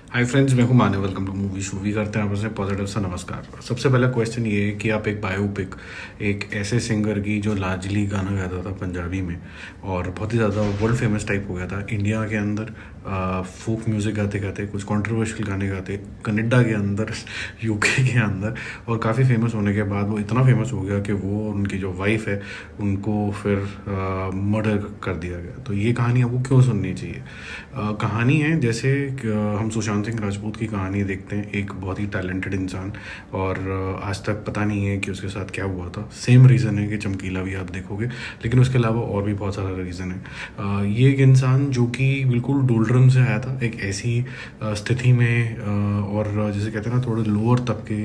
Hi friends, मैं हूं माने। वेलकम टू मूवी शूवी। करते हैं आपसे पॉजिटिव सा नमस्कार। सबसे पहला क्वेश्चन ये है कि आप एक बायोपिक, एक ऐसे सिंगर की जो लार्जली गाना गाता था पंजाबी में और बहुत ही ज़्यादा वर्ल्ड फेमस टाइप हो गया था इंडिया के अंदर, फोक म्यूज़िक गाते गाते, कुछ कंट्रोवर्शियल गाने गाते, कनाडा के अंदर, यूके के अंदर, और काफ़ी फेमस होने के बाद वो इतना फेमस हो गया कि वो उनकी जो वाइफ है उनको फिर मर्डर कर दिया गया। तो ये कहानी आपको क्यों सुननी चाहिए? कहानी है जैसे हम सुशांत सिंह राजपूत की कहानी देखते हैं, एक बहुत ही टैलेंटेड इंसान, और आज तक पता नहीं है कि उसके साथ क्या हुआ था। सेम रीज़न है कि चमकीला भी आप देखोगे, लेकिन उसके अलावा और भी बहुत सारा रीज़न है। ये एक इंसान जो कि बिल्कुल डोलड्रम से आया था, एक ऐसी स्थिति में, और जैसे कहते हैं ना, थोड़े लोअर तबके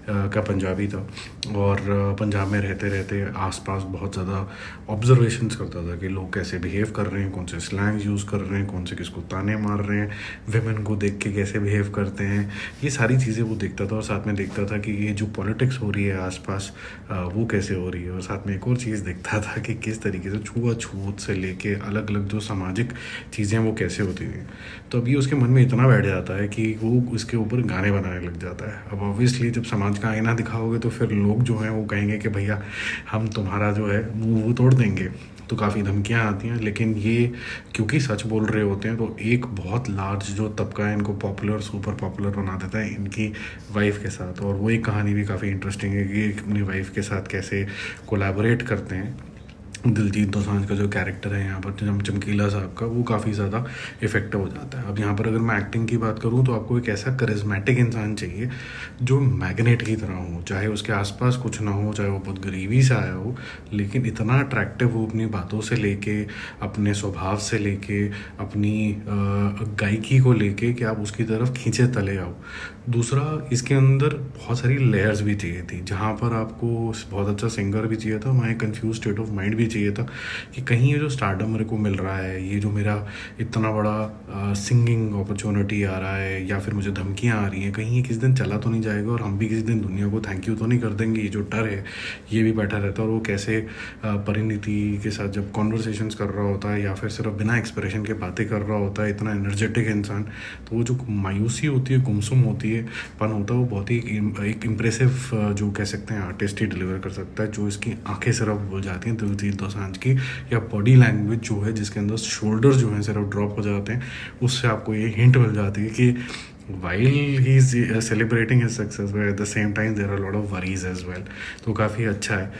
का पंजाबी था, और पंजाब में रहते रहते आसपास बहुत ज़्यादा ऑब्जर्वेशंस करता था कि लोग कैसे बिहेव कर रहे हैं, कौन से स्लैंग्स यूज़ कर रहे हैं, कौन से किसको ताने मार रहे हैं, वेमेन को देख के कैसे बिहेव करते हैं। ये सारी चीज़ें वो देखता था, और साथ में देखता था कि ये जो पॉलिटिक्स हो रही है आसपास, वो कैसे हो रही है। और साथ में एक और चीज़ देखता था कि किस तरीके से छुआछूत से लेके अलग अलग जो सामाजिक चीज़ें वो कैसे होती हैं। तो अभी उसके मन में इतना बैठ जाता है कि वो उसके ऊपर गाने बनाने लग जाता है। अब ऑब्वियसली जब समाज का आईना दिखाओगे तो फिर लोग जो हैं वो कहेंगे कि भैया हम तुम्हारा जो है मुंह वो तोड़ देंगे। तो काफ़ी धमकियाँ आती हैं, लेकिन ये क्योंकि सच बोल रहे होते हैं तो एक बहुत लार्ज जो तबका है इनको पॉपुलर, सुपर पॉपुलर बना देता है इनकी वाइफ के साथ। और वो एक कहानी भी काफ़ी इंटरेस्टिंग है कि अपनी वाइफ के साथ कैसे कोलैबोरेट करते हैं। दिलजीत दोसांझ का जो कैरेक्टर है यहाँ पर, चमकीला साहब का, वो काफ़ी ज़्यादा इफेक्टिव हो जाता है। अब यहाँ पर अगर मैं एक्टिंग की बात करूँ तो आपको एक ऐसा करिज्मेटिक इंसान चाहिए जो मैग्नेट की तरह हो, चाहे उसके आसपास कुछ ना हो, चाहे वो बहुत गरीबी से आया हो, लेकिन इतना अट्रैक्टिव हो अपनी बातों से लेके, अपने स्वभाव से लेके, अपनी गायकी को लेके कि आप उसकी तरफ खींचे तले आओ। दूसरा, इसके अंदर बहुत सारी लेयर्स भी चाहिए थी। जहाँ पर आपको बहुत अच्छा सिंगर भी चाहिए था, वहाँ एक कन्फ्यूज स्टेट ऑफ माइंड भी चाहिए था कि कहीं ये जो स्टारडम मेरे को मिल रहा है, ये जो मेरा इतना बड़ा सिंगिंग अपॉर्चुनिटी आ रहा है, या फिर मुझे धमकियाँ आ रही हैं, कहीं ये किसी दिन चला तो नहीं जाएगा और हम भी किसी दिन दुनिया को थैंक यू तो नहीं कर देंगे। ये जो डर है ये भी बैठा रहता है। और वो कैसे परिणीति के साथ जब कॉन्वर्सेशंस कर रहा होता है, या फिर सिर्फ बिना एक्सप्रेशन के बातें कर रहा होता है, इतना एनर्जेटिक इंसान, तो वो जो मायूसी होती है, गुमसुम होती है, पन होता है, वो बहुत ही एक इम्प्रेसिव, जो कह सकते हैं आर्टिस्ट ही डिलीवर कर सकता है। जो इसकी आंखें सिर्फ बोल जाती हैं दिलजीत दोसांझ की, या बॉडी लैंग्वेज जो है जिसके अंदर शोल्डर जो है सिर्फ ड्रॉप हो जाते हैं, उससे आपको ये हिंट मिल जाती है कि while he's celebrating his success, but at the same time there are a lot of worries as well। तो काफ़ी अच्छा है।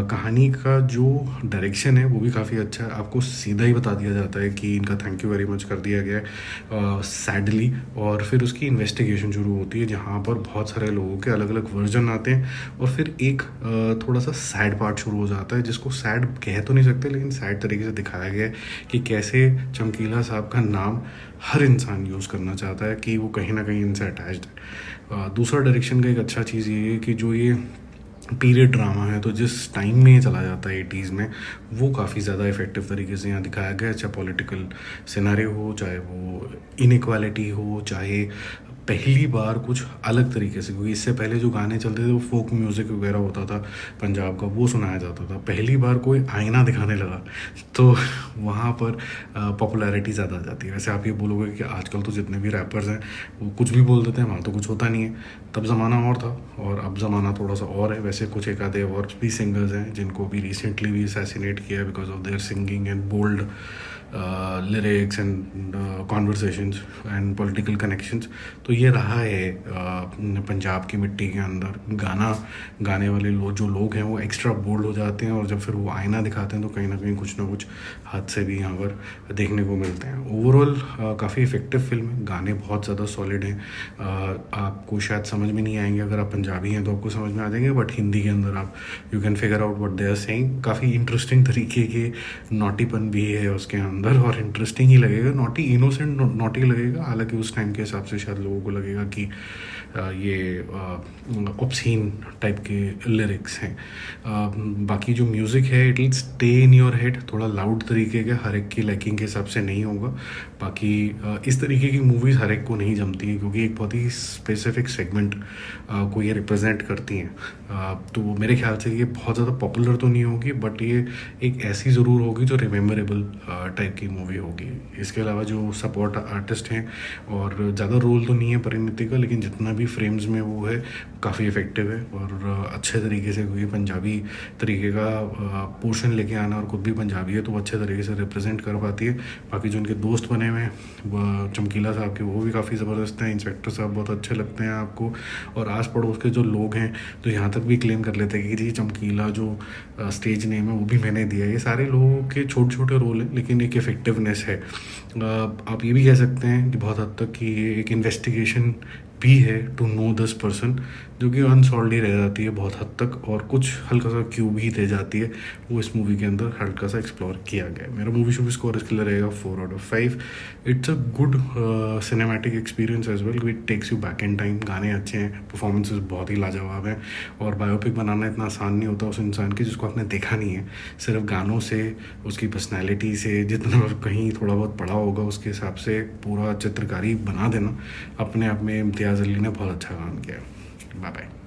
कहानी का जो डायरेक्शन है वो भी काफ़ी अच्छा है। आपको सीधा ही बता दिया जाता है कि इनका थैंक यू वेरी मच कर दिया गया है सैडली, और फिर उसकी इन्वेस्टिगेशन शुरू होती है जहाँ पर बहुत सारे लोगों के अलग अलग वर्जन आते हैं, और फिर एक थोड़ा सा सैड पार्ट शुरू हो जाता है, जिसको सैड कह तो नहीं सकते, लेकिन सैड तरीके से दिखाया गया है कि कैसे चमकीला साहब का नाम हर इंसान यूज़ करना चाहता है, कि वो कहीं ना कहीं इनसे अटैच्ड है। दूसरा डायरेक्शन का एक अच्छा चीज़ ये है कि जो ये पीरियड ड्रामा है, तो जिस टाइम में ये चला जाता है 80s में, वो काफ़ी ज़्यादा इफेक्टिव तरीके से यहाँ दिखाया गया है। चाहे पॉलिटिकल सिनेरियो हो, चाहे वो इनइक्वालिटी हो, चाहे पहली बार कुछ अलग तरीके से, क्योंकि इससे पहले जो गाने चलते थे वो फोक म्यूज़िक वगैरह होता था पंजाब का, वो सुनाया जाता था। पहली बार कोई आईना दिखाने लगा तो वहाँ पर पॉपुलैरिटी ज़्यादा आ जाती है। वैसे आप ये बोलोगे कि आजकल तो जितने भी रैपर्स हैं वो कुछ भी बोल देते हैं, वहाँ तो कुछ होता नहीं है। तब ज़माना और था और अब ज़माना थोड़ा सा और है। वैसे कुछ एक आधे और भी सिंगर्स हैं जिनको भी रिसेंटली भी असैसिनेट किया है because of their singing and bold lyrics and conversations and political connections. तो ये रहा है पंजाब की मिट्टी के अंदर। गाना गाने वाले जो लोग हैं वो एक्स्ट्रा बोल्ड हो जाते हैं, और जब फिर वो आईना दिखाते हैं तो कहीं ना कहीं कुछ ना कुछ हादसे भी यहाँ पर देखने को मिलते हैं। ओवरऑल काफ़ी इफेक्टिव फिल्म है। गाने बहुत ज़्यादा सॉलिड हैं। आपको शायद समझ में नहीं आएंगे, अगर आप पंजाबी हैं तो आपको समझ में आ जाएंगे, बट हिंदी के अंदर आप you can figure out what they are saying. काफ़ी इंटरेस्टिंग तरीके के नॉटीपन भी है उसके अंदर, और इंटरेस्टिंग ही लगेगा। नॉटी, इनोसेंट नॉटी लगेगा, हालांकि उस टाइम के हिसाब से शायद लोगों को लगेगा कि ये ऑब्सीन टाइप के लिरिक्स हैं। बाकी जो म्यूज़िक है it will stay in your head, थोड़ा लाउड तरीके के, हर एक की लाइकिंग के हिसाब से नहीं होगा। बाकी इस तरीके की मूवीज़ हर एक को नहीं जमती हैं, क्योंकि एक बहुत ही स्पेसिफिक सेगमेंट को ये रिप्रेजेंट करती हैं। तो मेरे ख्याल से ये बहुत ज़्यादा पॉपुलर तो नहीं होगी, बट ये एक ऐसी ज़रूर होगी जो रिमेम्बरेबल टाइप की मूवी होगी। इसके अलावा जो सपोर्ट आर्टिस्ट हैं, और ज़्यादा रोल तो नहीं है परिणीति का, लेकिन जितना भी फ्रेम्स में वो है काफ़ी इफ़ेक्टिव है और अच्छे तरीके से, क्योंकि पंजाबी तरीके का पोर्शन लेके आना, और खुद भी पंजाबी है तो वो अच्छे तरीके से रिप्रेजेंट कर पाती है। बाकी जो उनके दोस्त बने हुए हैं चमकीला साहब के, वो भी काफ़ी ज़बरदस्त हैं। इंस्पेक्टर साहब बहुत अच्छे लगते हैं आपको, और आस पड़ोस के जो लोग हैं तो यहाँ तक भी क्लेम कर लेते हैं कि जी चमकीला जो स्टेज नेम है वो भी मैंने दिया है। ये सारे लोगों के छोटे छोटे रोल हैं, लेकिन एक इफ़ेक्टिवनेस है। आप ये भी कह सकते हैं कि बहुत हद तक कि ये एक इन्वेस्टिगेशन भी है टू नो दिस पर्सन, जो कि अनसॉल्व ही रह जाती है बहुत हद तक, और कुछ हल्का सा क्यू भी दे जाती है, वो इस मूवी के अंदर हल्का सा एक्सप्लोर किया गया है। मेरा मूवी शो स्कोर इसके लिए रहेगा 4/5। It's a good cinematic experience as well, it takes you back in time. गाने अच्छे हैं, परफॉर्मेंसेज बहुत ही लाजवाब हैं, और बायोपिक बनाना इतना आसान नहीं होता उस इंसान की जिसको आपने देखा नहीं है। सिर्फ गानों से, उसकी पर्सनैलिटी से, जितना कहीं थोड़ा बहुत पढ़ा होगा उसके हिसाब से पूरा चित्रकारी बना देना, अपने आप में इम्तियाज़ अली ने बहुत अच्छा काम किया। Bye bye.